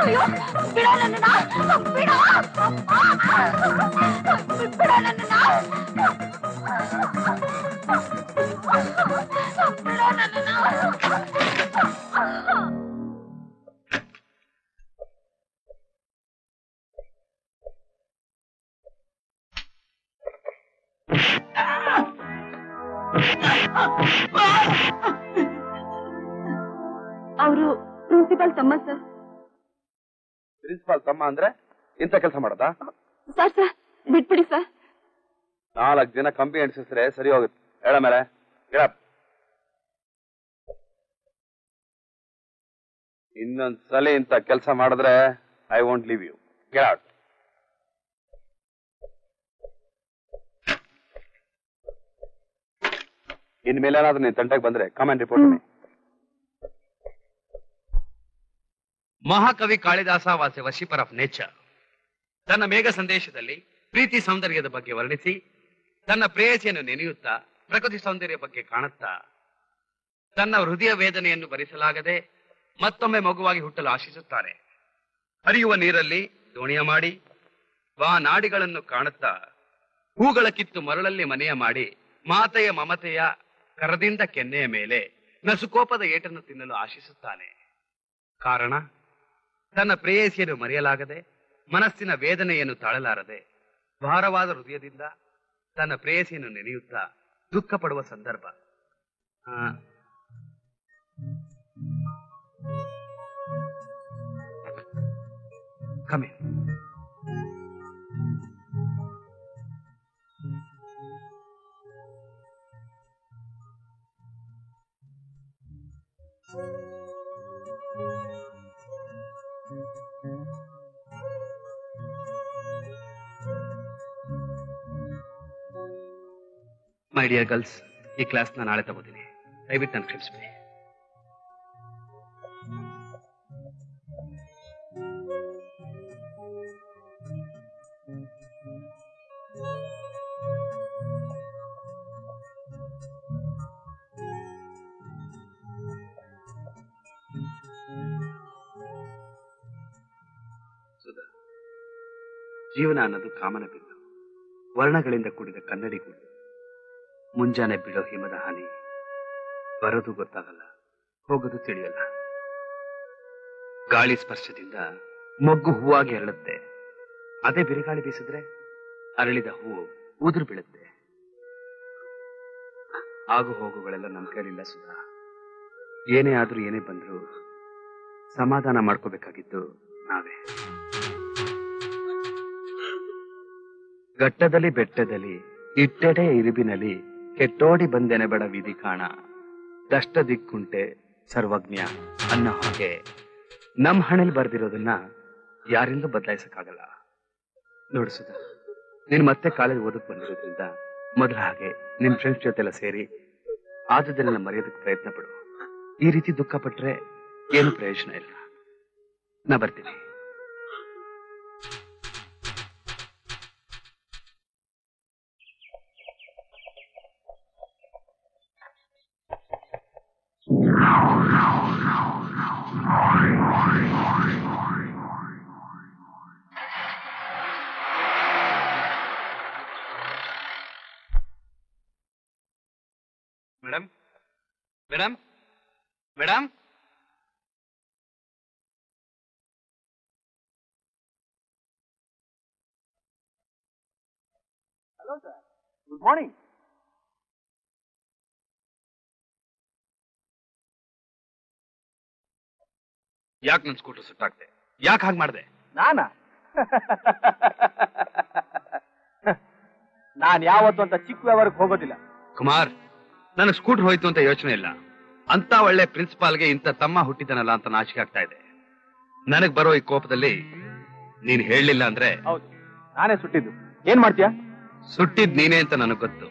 ಅಯ್ಯೋ ಬಿಡ ನನ್ನ ಬಿಡ ಬಿಡ ನನ್ನ ಬಿಡ ನನ್ನ ಅವರು ಪ್ರಿನ್ಸಿಪಾಲ್ ತಮ್ಮ ಸರ್. ಪ್ರಿನ್ಸಿಪಾಲ್ ತಮ್ಮ ಅಂದ್ರೆ ಇಂಥ ಕೆಲಸ ಮಾಡದಾ? ಸರ್ ಸರ್ ಬಿಟ್ಬಿಡಿ ಸರ್. 4 ದಿನ ಕಂಬಿ ಎಣಿಸಿದ್ರೆ ಸರಿ ಹೋಗುತ್ತೆ. ಹೇಳ ಮೇಲೆ ಇನ್ನೊಂದ್ಸಲ ಇಂಥ ಕೆಲಸ ಮಾಡಿದ್ರೆ I want leave you. Get out. ಇನ್ಮೇಲೆ ಏನಾದ್ರೂ ನೀನ್ ತಂಟೆಗೆ ಬಂದ್ರೆ ಕಮೆಂಟ್ ರಿಪೋರ್ಟ್ ಮಾಡಿ. ಮಹಾಕವಿ Kalidasa was a worshipper of nature. ತನ್ನ ಮೇಘ ಸಂದೇಶದಲ್ಲಿ ಪ್ರೀತಿ ಸೌಂದರ್ಯದ ಬಗ್ಗೆ ವರ್ಣಿಸಿ ತನ್ನ ಪ್ರೇಯಸಿಯನ್ನು ನೆನೆಯುತ್ತಾ ಪ್ರಕೃತಿ ಸೌಂದರ್ಯ ಬಗ್ಗೆ ಕಾಣುತ್ತಾ ತನ್ನ ಹೃದಯ ವೇದನೆಯನ್ನು ಭರಿಸಲಾಗದೆ ಮತ್ತೊಮ್ಮೆ ಮಗುವಾಗಿ ಹುಟ್ಟಲು ಆಶಿಸುತ್ತಾರೆ. ಹರಿಯುವ ನೀರಲ್ಲಿ ದೋಣಿಯ ಮಾಡಿ ನಾಡಿಗಳನ್ನು ಕಾಣುತ್ತಾ ಹೂಗಳ ಕಿತ್ತು ಮರಳಲ್ಲಿ ಮನೆಯ ಮಾಡಿ ಮಾತೆಯ ಮಮತೆಯ ಕರದಿಂದ ಕೆನ್ನೆಯ ಮೇಲೆ ನಸುಕೋಪದ ಏಟನ್ನು ತಿನ್ನಲು ಆಶಿಸುತ್ತಾನೆ. ಕಾರಣ ತನ್ನ ಪ್ರೇಯಸಿಯನ್ನು ಮರೆಯಲಾಗದೆ ಮನಸ್ಸಿನ ವೇದನೆಯನ್ನು ತಾಳಲಾರದೆ ಭಾರವಾದ ಹೃದಯದಿಂದ ತನ್ನ ಪ್ರೇಯಸಿಯನ್ನು ನೆನೆಯುತ್ತಾ ದುಃಖ ಪಡುವ ಸಂದರ್ಭ. ಕಮೆ ಮೈ ಡಿಯರ್ ಗರ್ಲ್ಸ್, ಈ ಕ್ಲಾಸ್ ನಾನು ನಾಳೆ ತಗೋತೀನಿ. ದಯವಿಟ್ಟು ನಾನು ಕ್ಷಮಿಸ್ಬಿಡಿ. ಜೀವನ ಅನ್ನೋದು ಕಾಮನ ಬಿಲ್ಲು, ವರ್ಣಗಳಿಂದ ಕೂಡಿದ ಕನ್ನಡಿ ಗುಡ್ಡು. ಮುಂಜಾನೆ ಬಿಡೋ ಹಿಮದ ಹಾನಿ, ಬರೋದು ಗೊತ್ತಾಗಲ್ಲ, ಹೋಗೋದು ತಿಳಿಯಲ್ಲ. ಗಾಳಿ ಸ್ಪರ್ಶದಿಂದ ಮೊಗ್ಗು ಹೂವಾಗಿ ಅರಳುತ್ತೆ. ಅದೇ ಬಿರುಗಾಳಿ ಬೀಸಿದ್ರೆ ಅರಳಿದ ಹೂವು ಉದುರು ಬೀಳುತ್ತೆ. ಆಗು ಹೋಗುಗಳೆಲ್ಲ ನಮ್ಮ ಕೈಲಿಲ್ಲ ಸುಧಾ. ಏನೇ ಆದ್ರೂ ಏನೇ ಬಂದ್ರು ಸಮಾಧಾನ ಮಾಡ್ಕೋಬೇಕಾಗಿದ್ದು ನಾವೇ. ಘಟ್ಟದಲ್ಲಿ ಬೆಟ್ಟದಲ್ಲಿ ಇಟ್ಟೆಡೆ ಇರುಬಿನಲ್ಲಿ ಕೆಟ್ಟೋಡಿ ಬಂದೆನೆ ಬಡ ವಿಧಿ ಕಾಣ. ದಷ್ಟ ದಿಕ್ಕುಂಟೆ ಸರ್ವಜ್ಞ ಅನ್ನೋ ಹಾಗೆ ನಮ್ ಹಣೆಲ್ ಬರ್ದಿರೋದನ್ನ ಯಾರಿಂದೂ ಬದಲಾಯಿಸಕ್ಕಾಗಲ್ಲ. ನೋಡಿಸುದ, ನೀನ್ ಮತ್ತೆ ಕಾಲೇಜ್ ಓದಕ್ ಬಂದಿರೋದ್ರಿಂದ ಮೊದಲ ಹಾಗೆ ನಿಮ್ ಫ್ರೆಂಡ್ಸ್ ಜೊತೆಲ್ಲ ಸೇರಿ ಆದದನ್ನೆಲ್ಲ ಮರೆಯೋದಕ್ಕೆ ಪ್ರಯತ್ನ ಪಡು. ಈ ರೀತಿ ದುಃಖ ಪಟ್ರೆ ಏನು ಪ್ರಯೋಜನ ಇಲ್ಲ. ನಾ ಬರ್ತೀನಿ. Madam madam madam hello sir, good morning. ಯಾಕೆ ನನ್ ಸ್ಕೂಟರ್ ಸುಟ್ಟಾಗ್ದೆ? ಯಾಕೆ ಹಾಗೆ ಮಾಡಿದೆ? ನಾನಾ? ನಾನ್ ಯಾವತ್ತು ಅಂತ ಚಿಕ್ಕ ವ್ಯವಹಾರಕ್ಕೆ ಹೋಗೋದಿಲ್ಲ. ಕುಮಾರ್, ನನ್ನ ಸ್ಕೂಟರ್ ಹೋಯ್ತು ಅಂತ ಯೋಚನೆ ಇಲ್ಲ. ಅಂತ ಒಳ್ಳೆ ಪ್ರಿನ್ಸಿಪಾಲ್ಗೆ ಇಂಥ ತಮ್ಮ ಹುಟ್ಟಿದನಲ್ಲ ಅಂತ ನಾಚಿಕೆ ಆಗ್ತಾ ಇದೆ. ನನಗ್ ಬರೋ ಈ ಕೋಪದಲ್ಲಿ ನೀನ್ ಹೇಳಲಿಲ್ಲ ಅಂದ್ರೆ. ಹೌದು, ನಾನೇ ಸುಟ್ಟಿದ್ದು. ಏನ್ ಮಾಡ್ತೀಯಾ? ಸುಟ್ಟಿದ್ ನೀನೇ ಅಂತ ನನಗ್ ಗೊತ್ತು.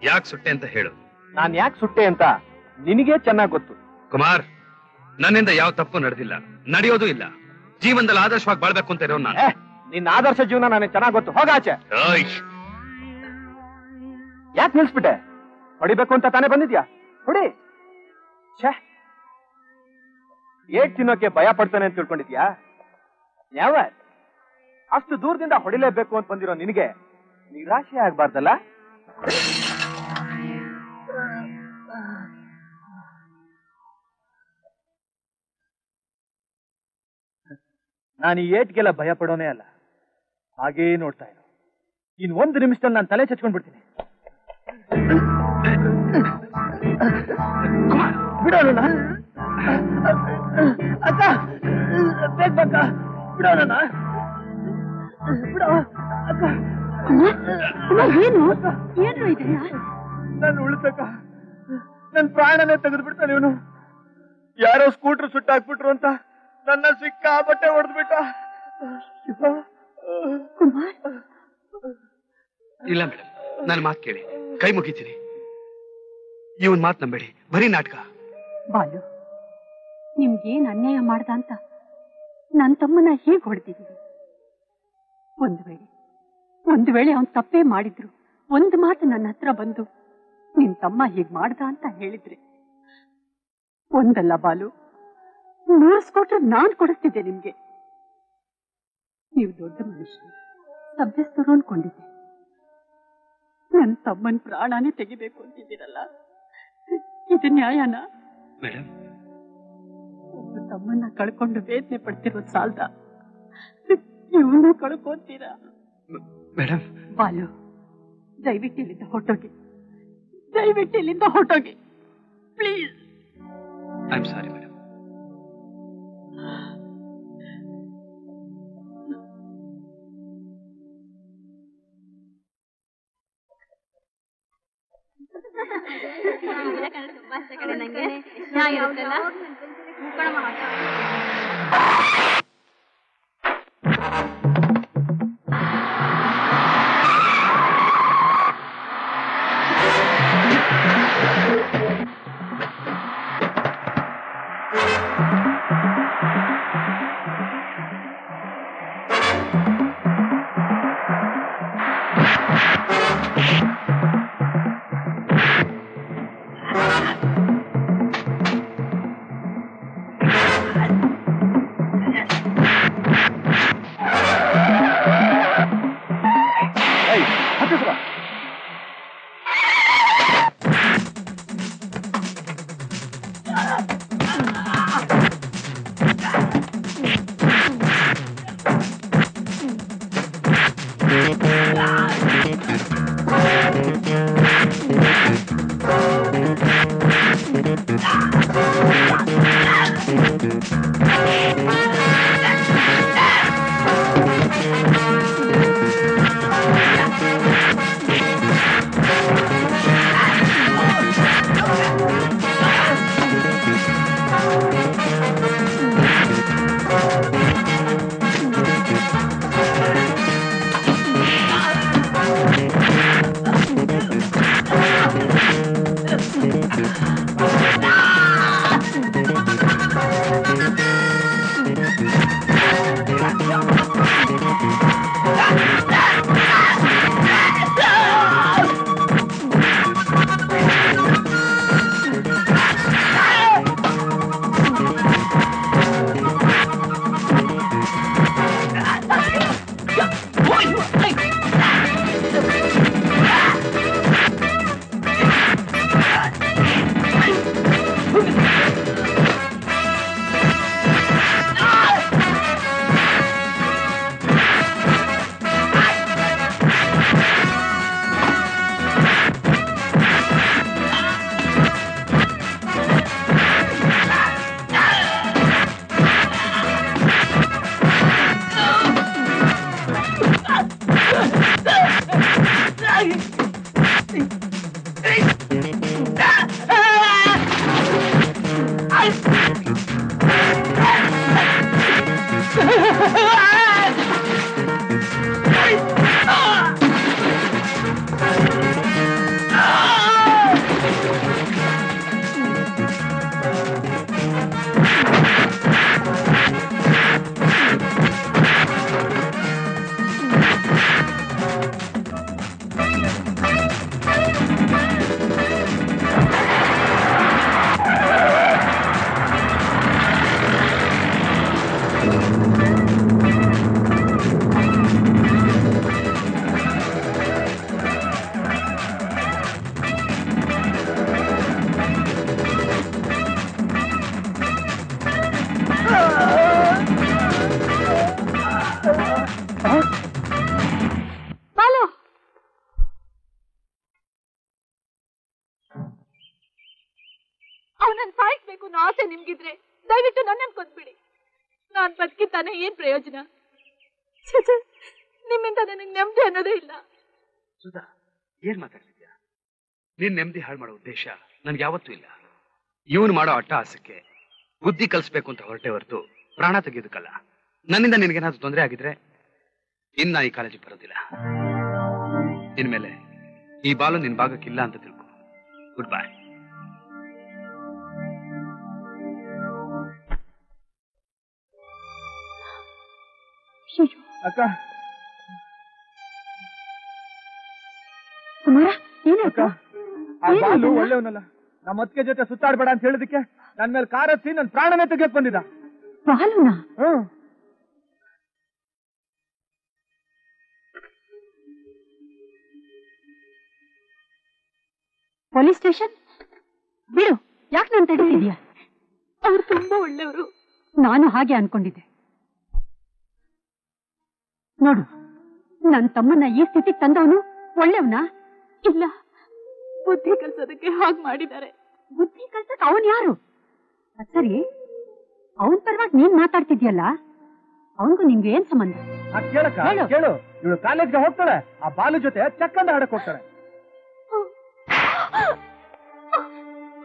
ಯಾಕೆ ಸುಟ್ಟೆ ಅಂತ ಹೇಳು. ನಾನ್ ಯಾಕೆ ಸುಟ್ಟೆ ಅಂತ ನಿನಗೆ ಚೆನ್ನಾಗಿ ಗೊತ್ತು. ಕುಮಾರ್, ನನ್ನಿಂದ ಯಾವ ತಪ್ಪು ನಡೆದಿಲ್ಲ, ನಡೆಯೋದು ಇಲ್ಲ. ಜೀವನದಲ್ಲಿ ಆದರ್ಶವಾಗಿ ಬಾಳ್ಬೇಕು ಅಂತ ಇರೋ ನಾನು. ನಿನ್ನ ಆದರ್ಶ ಜೀವನ ನನಗೆ ಚೆನ್ನಾಗಿ ಗೊತ್ತು. ಹೋಗಾಚೆ. ಯಾಕೆ ನಿಲ್ಸ್ಬಿಟ್ಟೆ? ಹೊಡಿಬೇಕು ಅಂತ ತಾನೇ ಬಂದಿದ್ಯಾ? ಹೊಡಿ. ಛೇ, ಏಟ್ ತಿನ್ನೋಕೆ ಭಯ ಪಡ್ತಾನೆ ಅಂತ ತಿಳ್ಕೊಂಡಿದ್ಯಾ? ಯಾವ ಅಷ್ಟು ದೂರದಿಂದ ಹೊಡಿಲೇಬೇಕು ಅಂತ ಬಂದಿರೋ ನಿನಗೆ ನಿರಾಶೆ ಆಗ್ಬಾರ್ದಲ್ಲ? ನಾನು ಈ ಏಟ್ಗೆಲ್ಲ ಭಯ ಪಡೋನೇ ಅಲ್ಲ, ಹಾಗೇ ನೋಡ್ತಾ ಇರು. ಇನ್ 1 ನಿಮಿಷದಲ್ಲಿ ನಾನು ತಲೆ ಚಚ್ಕೊಂಡ್ಬಿಡ್ತೀನಿ. ಬಿಡೋಣ ಅಕ್ಕ, ಬೇಕಕ್ಕ, ಬಿಡೋಣ ಬಿಡೋ ಅಕ್ಕ. ಏನು ಏನು ಇದೆಯಾ? ನಾನು ಉಳಿತಕ್ಕ, ನನ್ ಪ್ರಾಣನೇ ತೆಗೆದು ಬಿಡ್ತಾನೆ ಇವನು. ಯಾರೋ ಸ್ಕೂಟರ್ ಸುಟ್ಟಾಕ್ಬಿಟ್ರು ಅಂತ ನನ್ನ ಸಿಕ್ಕಾಪಟ್ಟೆ ಹೊಡೆದ್ಬಿಟ್ಟ. ಕುಮಾರ್, ಇಲ್ಲ ಮೇಡಮ್, ನನ್ನ ಮಾತು ಕೇಳಿ, ಕೈ ಮುಗಿತೀನಿ. ಇವನ್ ಮಾತು ನಂಬೇಡಿ, ಬರೀ ನಾಟಕ. ಬಾಲು, ನಿಮ್ಗೇನ್ ಅನ್ಯಾಯ ಮಾಡ್ದ ಅಂತ ನನ್ನ ತಮ್ಮನ ಹೇಗೆ ಹೊಡೆದಿದ್ದೀವಿ? ಒಂದು ವೇಳೆ ಅವನ್ ತಪ್ಪೇ ಮಾಡಿದ್ರು ಒಂದು ಮಾತು ನನ್ನ ಹತ್ರ ಬಂದು ನಿನ್ ತಮ್ಮ ಹೀಗ್ ಮಾಡ್ದ ಅಂತ ಹೇಳಿದ್ರೆ, ಒಂದಲ್ಲ ಬಾಲು, 100 ಕೊಟ್ರೆ ನಾನ್ ಕೊಡಿಸ್ತಿದ್ದೆ ನಿಮ್ಗೆ. ನೀವು ದೊಡ್ಡ ಮನುಷ್ಯರು, ಸಭ್ಯಸ್ಥರು ಅನ್ಕೊಂಡಿದ್ದೆ. ನನ್ನ ತಮ್ಮನ್ ಪ್ರಾಣನೇ ತೆಗಿಬೇಕು ಅಂತಿದ್ದೀರಲ್ಲ, ಇದು ನ್ಯಾಯನಾ? ಮೇಡಮ್, ಒಬ್ಬ ತಮ್ಮನ್ನ ಕಳ್ಕೊಂಡು ವೇದನೆ ಪಡ್ತಿರೋ ಸಾಲ್ದ ಇವನು ಕಳ್ಕೊಂತೀರಾ? ಮೇಡಮ್, ಬಾಲು, ದಯವಿಟ್ಟು ಇಲ್ಲಿಂದ ಹೊರಟೋಗಿ, please. I am sorry madam. ನನ್ನನ್ನು ಸಾಯಿಸ್ಬೇಕು ಅನ್ನೋ ಆಸೆ ನಿಮ್ಗಿದ್ರೆ ದಯವಿಟ್ಟು ನನ್ನನ್ನು ಕೊಂದ್ಬಿಡಿ. ನಾನ್ ಬದುಕಿದ್ದಾನೆ ಏನ್ ಪ್ರಯೋಜನ? ನಿಮ್ಮಿಂದ ನನಗೆ ನೆಮ್ಮದಿ ಅನ್ನೋದೇ ಇಲ್ಲ. ಸುಧಾ, ಏನ್ ಮಾತಾಡ್ತಿದ್ಯಾ? ನೀನ್ ನೆಮ್ಮದಿ ಹಾಳು ಮಾಡೋ ಉದ್ದೇಶ ನನ್ಗೆ ಯಾವತ್ತೂ ಇಲ್ಲ. ಇವನು ಮಾಡೋ ಅಟ್ಟಹಾಸಕ್ಕೆ ಬುದ್ಧಿ ಕಲಿಸ್ಬೇಕು ಅಂತ ಹೊರಟೆ ಹೊರತು ಪ್ರಾಣ ತೆಗೆಯೋದಕ್ಕಲ್ಲ. ನನ್ನಿಂದ ನಿನಗೇನಾದ್ರೂ ತೊಂದರೆ ಆಗಿದ್ರೆ ಇನ್ನ ಈ ಕಾಲೇಜಿಗೆ ಬರೋದಿಲ್ಲ. ಇನ್ಮೇಲೆ ಈ ಬಾಲು ನಿನ್ ಭಾಗಕ್ಕಿಲ್ಲ ಅಂತ ತಿಳ್ಕೊ. Good bye. ಅಕ್ಕ ಕುಮಾರ, ಏನಾಯ್ತು? ಆ ಬಾಲು ಒಳ್ಳೆಯವನಲ್ಲ. ನಮ್ಮ ಅತ್ತಿಗೆ ಜೊತೆ ಸುತ್ತಾಡ್ಬೇಡ ಅಂತ ಹೇಳಿದಕ್ಕೆ ನನ್ ಮೇಲೆ ಕಾರ್ ಹಚ್ಚಿ ನನ್ ಪ್ರಾಣನೇ ತೆಗೆಯಕ್ ಬಂದಿದ್ದ. ಬಾಲುನಾ? ಪೊಲೀಸ್ ಸ್ಟೇಷನ್ ಬಿಡು. ಯಾಕೆ ನಾನು ತಡೀತಿದ್ಯಾ? ಅವ್ರು ತುಂಬಾ ಒಳ್ಳೆಯವರು. ನಾನು ಹಾಗೆ ಅನ್ಕೊಂಡಿದ್ದೆ. ನೋಡು, ನನ್ನ ತಮ್ಮನ್ನ ಈ ಸ್ಥಿತಿಗೆ ತಂದವನು ಒಳ್ಳೆಯವನಾ? ಇಲ್ಲ, ಬುದ್ಧಿ ಕಲ್ಸೋದಕ್ಕೆ ಹಾಗೆ ಮಾಡಿದ್ದಾರೆ. ಬುದ್ಧಿ ಕಲ್ಸಕ್ ಅವನ್ ಯಾರು? ಸರಿ, ಅವನ್ ಪರವಾಗಿ ನೀನ್ ಮಾತಾಡ್ತಿದ್ಯಲ್ಲ, ಅವನ್ಗೂ ನಿಮ್ಗೆ ಏನ್ ಸಂಬಂಧ? ಕೇಳು, ಇವಳು ಕಾಲೇಜ್ಗೆ ಹೋಗ್ತಾಳೆ, ಆ ಬಾಲು ಜೊತೆ ಚಕ್ಕಂದ ಆಡಕ್ ಹೋಗ್ತಾಳೆ.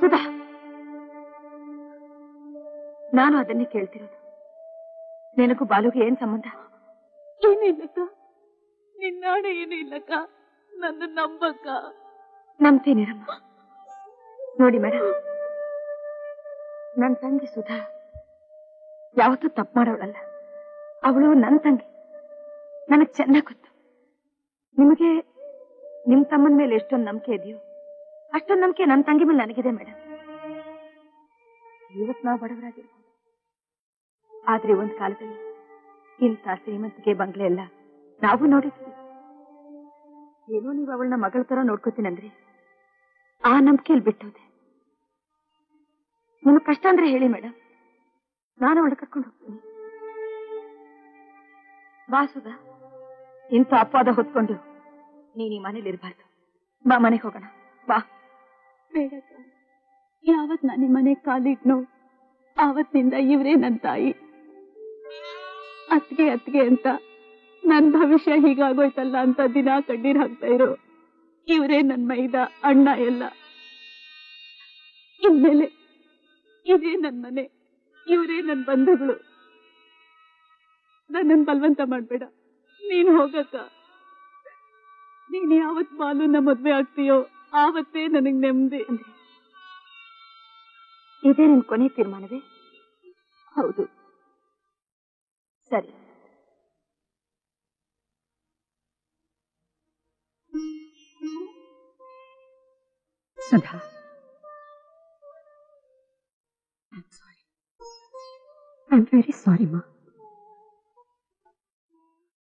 ಸುಧಾ, ನಾನು ಅದನ್ನೇ ಕೇಳ್ತಿರೋದು. ನಿನಗೂ ಬಾಲುಗೆ ಏನ್ ಸಂಬಂಧ? ಏನೂ ಇಲ್ಲಕ್ಕ, ನಿನ್ನಾಡೆ ಏನೂ ಇಲ್ಲಕ್ಕ. ನನ್ನ ನಂಬಕ್ಕ. ನಂಬ್ತೀನಿರಮ್ಮ. ನೋಡಿ ಮೇಡಮ್, ನನ್ನ ತಂಗಿ ಸುಧಾ ಯಾವತ್ತೂ ತಪ್ಪು ಮಾಡೋಳಲ್ಲ. ಅವಳು ನನ್ನ ತಂಗಿ, ನನಗ್ ಚೆನ್ನಾಗ್ ಗೊತ್ತು. ನಿಮಗೆ ನಿಮ್ ತಮ್ಮನ ಮೇಲೆ ಎಷ್ಟೊಂದು ನಂಬಿಕೆ ಇದೆಯೋ ಅಷ್ಟೊಂದು ನಂಬಿಕೆ ನನ್ನ ತಂಗಿ ಮೇಲೆ ನನಗಿದೆ ಮೇಡಮ್. ಇವತ್ತು ನಾವು ಬಡವರಾಗಿರ್ಬೋದು, ಆದ್ರೆ ಒಂದ್ ಕಾಲದಲ್ಲಿ ಇಂಥ ಶ್ರೀಮಂತಿಗೆ ಬಂಗ್ಲೆ ಎಲ್ಲ ನಾವು ನೋಡಿದ್ವಿ. ಏನೋ ನೀವು ಅವಳನ್ನ ಮಗಳ ತರ ನೋಡ್ಕೋತೀನಂದ್ರೆ ಆ ನಂಬಿಕೆಯಲ್ಲಿ ಬಿಟ್ಟೋದೆ. ನಿಮ್ಗೆ ಕಷ್ಟ ಅಂದ್ರೆ ಹೇಳಿ ಮೇಡಮ್, ನಾನು ಅವಳ ಕರ್ಕೊಂಡು ಹೋಗ್ತೀನಿ. ಬಾ ಸುಧಾ, ಇಂಥ ಅಪವಾದ ಹೊತ್ಕೊಂಡು ನೀನ್ ಈ ಮನೇಲಿ ಇರಬಾರ್ದು. ಬಾ, ಮನೆಗೆ ಹೋಗೋಣ. ಬಾ. ಬೇಡ, ಯಾವತ್ ನಾನು ಈ ಮನೆ ಕಾಲಿಟ್ನೋ ಆವತ್ತಿನಿಂದ ಇವರೇ ನನ್ನ ತಾಯಿ. ಅತ್ಗೆ ಅತ್ಗೆ ಅಂತ ನನ್ ಭವಿಷ್ಯ ಹೀಗಾಗೋಯ್ತಲ್ಲ ಅಂತ ದಿನ ಕಣ್ಣೀರ್ ಹಾಕ್ತಾ ಇರೋ ಇವರೇ ನನ್ ಮೈದ ಅಣ್ಣ ಎಲ್ಲ. ಇನ್ಮೇಲೆ ಇದೇ ನನ್ ಮನೆ, ಇವರೇ ನನ್ ಬಂಧುಗಳು. ನನ್ನನ್ ಬಲವಂತ ಮಾಡ್ಬೇಡ, ನೀನ್ ಹೋಗಕ್ಕ. ನೀನ್ ಯಾವತ್ ಬಾಲುನ ಮದ್ವೆ ಆಗ್ತೀಯೋ ಆವತ್ತೇ ನನಗ್ ನೆಮ್ಮದಿ. ಅಂದ್ರೆ ಇದೇ ನಿನ್ ಕೊನೆ ತೀರ್ಮಾನವೇ? ಹೌದು. ಸರಿ. Sudha, I'm sorry. I'm very sorry, Ma.